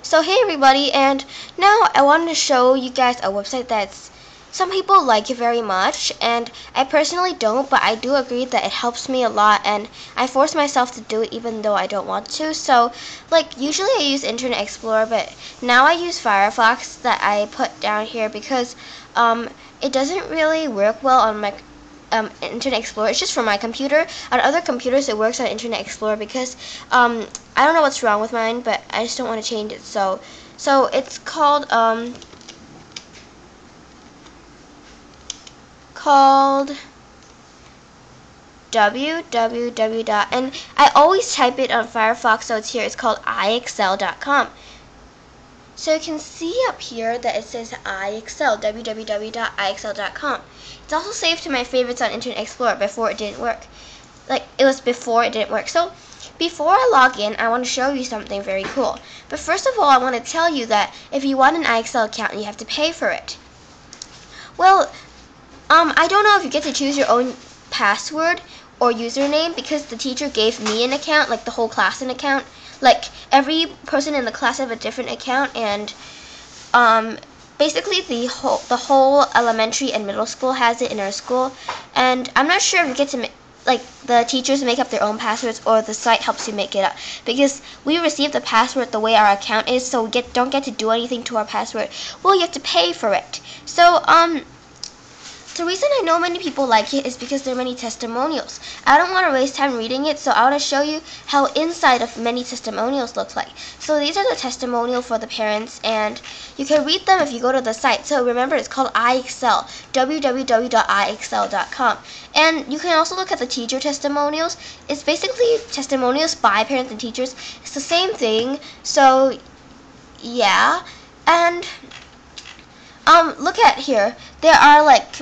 So hey everybody, and now I wanted to show you guys a website that's some people like it very much, and I personally don't, but I do agree that it helps me a lot, and I force myself to do it even though I don't want to. So like usually I use Internet Explorer, but now I use Firefox that I put down here because it doesn't really work well on my Internet Explorer. It's just for my computer. On other computers it works on Internet Explorer because I don't know what's wrong with mine, but I just don't want to change it. So it's called www. And I always type it on Firefox, so it's here. It's called iXL.com. So you can see up here that it says iXL, www.ixl.com. It's also saved to my favorites on Internet Explorer before it didn't work. Like, it was before it didn't work. So, before I log in, I want to show you something very cool. But first of all, I want to tell you that if you want an iXL account, you have to pay for it. Well, I don't know if you get to choose your own password or username because the teacher gave me an account, like the whole class an account. Like, every person in the class have a different account, and basically the whole elementary and middle school has it in our school. And I'm not sure if you get to the teachers make up their own passwords or the site helps you make it up, because we receive the password the way our account is, so we don't get to do anything to our password. Well, you have to pay for it. So the reason I know many people like it is because there are many testimonials. I don't want to waste time reading it, so I want to show you how inside of many testimonials look like. So these are the testimonial for the parents, and you can read them if you go to the site. So remember, it's called iXL, www.ixl.com. And you can also look at the teacher testimonials. It's basically testimonials by parents and teachers. It's the same thing. So yeah, and look at here. There are like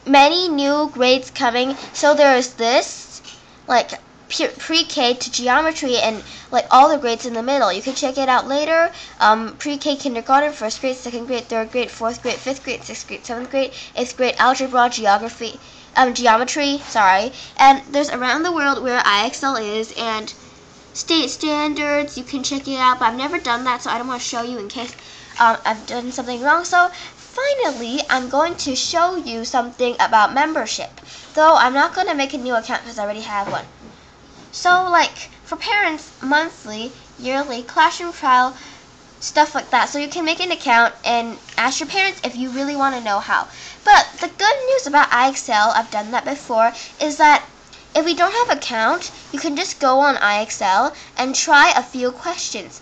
many new grades coming. So there's this, like pre-K to geometry, and like all the grades in the middle. You can check it out later. Pre-K, kindergarten, first grade, second grade, third grade, fourth grade, fifth grade, sixth grade, seventh grade, eighth grade, algebra, geometry, and there's around the world where iXL is, and state standards. You can check it out, but I've never done that, so I don't want to show you in case I've done something wrong. So finally, I'm going to show you something about membership, though I'm not going to make a new account because I already have one. So like for parents, monthly, yearly, classroom trial, stuff like that. So you can make an account and ask your parents if you really want to know how. But the good news about iXL, I've done that before, is that if you don't have an account, you can just go on iXL and try a few questions.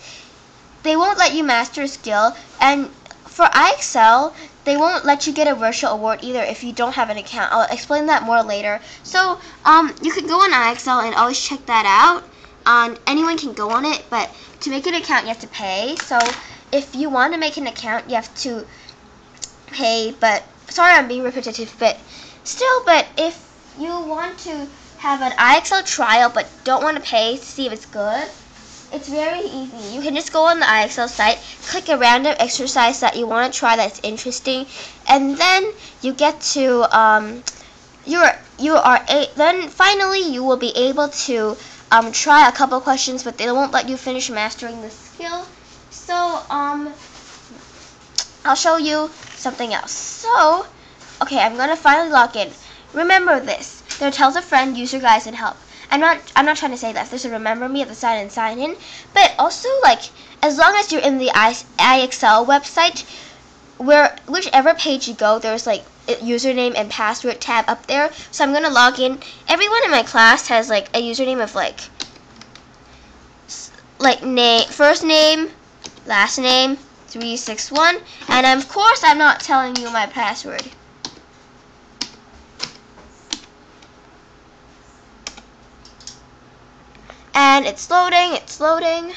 They won't let you master a skill, and for iXL, they won't let you get a virtual award either if you don't have an account. I'll explain that more later. So you can go on iXL and always check that out. Anyone can go on it, but to make an account you have to pay. So if you want to make an account, you have to pay. But sorry, I'm being repetitive, but still. But if you want to have an iXL trial but don't want to pay to see if it's good, it's very easy. You can just go on the iXL site, click a random exercise that you want to try that's interesting, and then you get to then finally you will be able to try a couple questions, but they won't let you finish mastering the skill. So I'll show you something else. So okay, I'm gonna finally log in. Remember this: there tells a friend, user guides, and help. I'm not trying to say that there's a remember me at the side and sign in, but also like as long as you're in the iXL website, whichever page you go, there's like a username and password tab up there. So I'm gonna log in. Everyone in my class has like a username of like first name, last name 361, and of course I'm not telling you my password. And it's loading.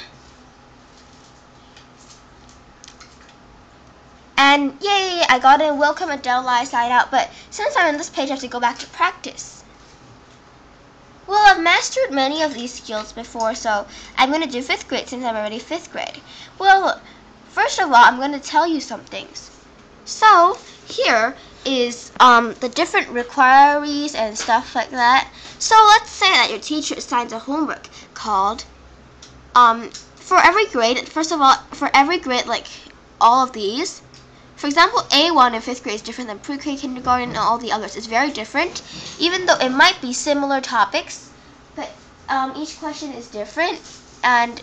And yay, I got in. Welcome Adele Lai, sign out. But since I'm on this page, I have to go back to practice. Well, I've mastered many of these skills before, so I'm going to do 5th grade since I'm already 5th grade. Well, first of all, I'm going to tell you some things. So, here is the different requirements and stuff like that. So let's say that your teacher assigns a homework called for every grade, first of all, for every grade, like all of these, for example, A1 in 5th grade is different than pre-K, kindergarten, and all the others. It's very different, even though it might be similar topics, but each question is different, and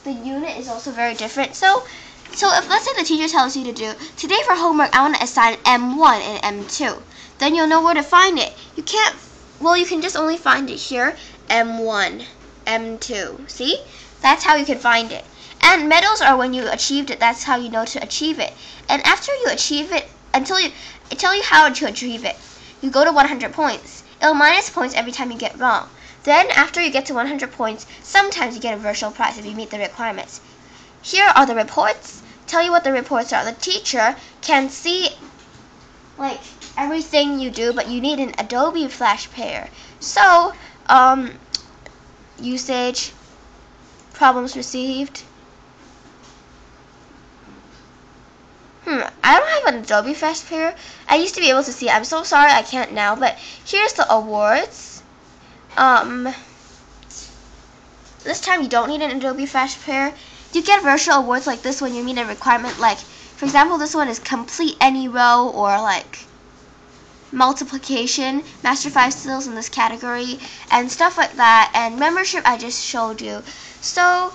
the unit is also very different. So if, let's say, the teacher tells you to do, today for homework, I want to assign M1 and M2, then you'll know where to find it. You can't, well, you can just only find it here, M1, M2, see? That's how you can find it. And medals are when you achieved it. That's how you know to achieve it. And after you achieve it, I tell you how to achieve it. You go to 100 points. It'll minus points every time you get wrong. Then after you get to 100 points, sometimes you get a virtual prize if you meet the requirements. Here are the reports. Tell you what the reports are. The teacher can see like everything you do, but you need an Adobe Flash Player. So, usage, problems received. I don't have an Adobe Flash Player. I used to be able to see it. I'm so sorry I can't now, but here's the awards. This time you don't need an Adobe Flash Player. You get virtual awards like this when you meet a requirement, like, for example, this one is complete any row, or like multiplication, master 5 skills in this category, and stuff like that, and membership I just showed you. So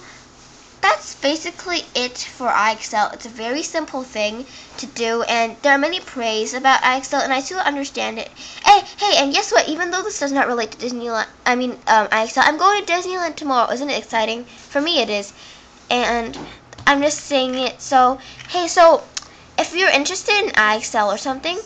that's basically it for iExcel. It's a very simple thing to do, and there are many praise about iExcel, and I still understand it. Hey, and guess what? Even though this does not relate to Disneyland, iExcel, I'm going to Disneyland tomorrow. Isn't it exciting? For me it is. And I'm just saying it. So, hey, so if you're interested in iExcel or something,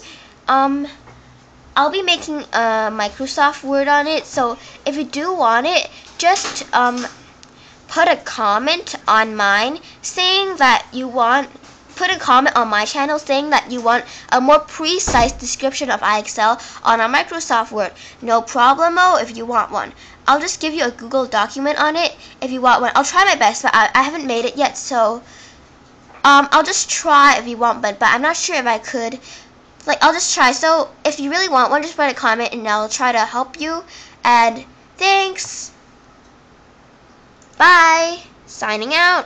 I'll be making a Microsoft Word on it. So if you do want it, just put a comment on mine saying that you want, put a comment on my channel saying that you want a more precise description of iExcel on a Microsoft Word. No problemo if you want one. I'll just give you a Google document on it if you want one. I'll try my best, but I haven't made it yet, so I'll just try if you want one, but I'm not sure if I could. Like, I'll just try. So if you really want one, just put a comment and I'll try to help you. And thanks. Bye. Signing out.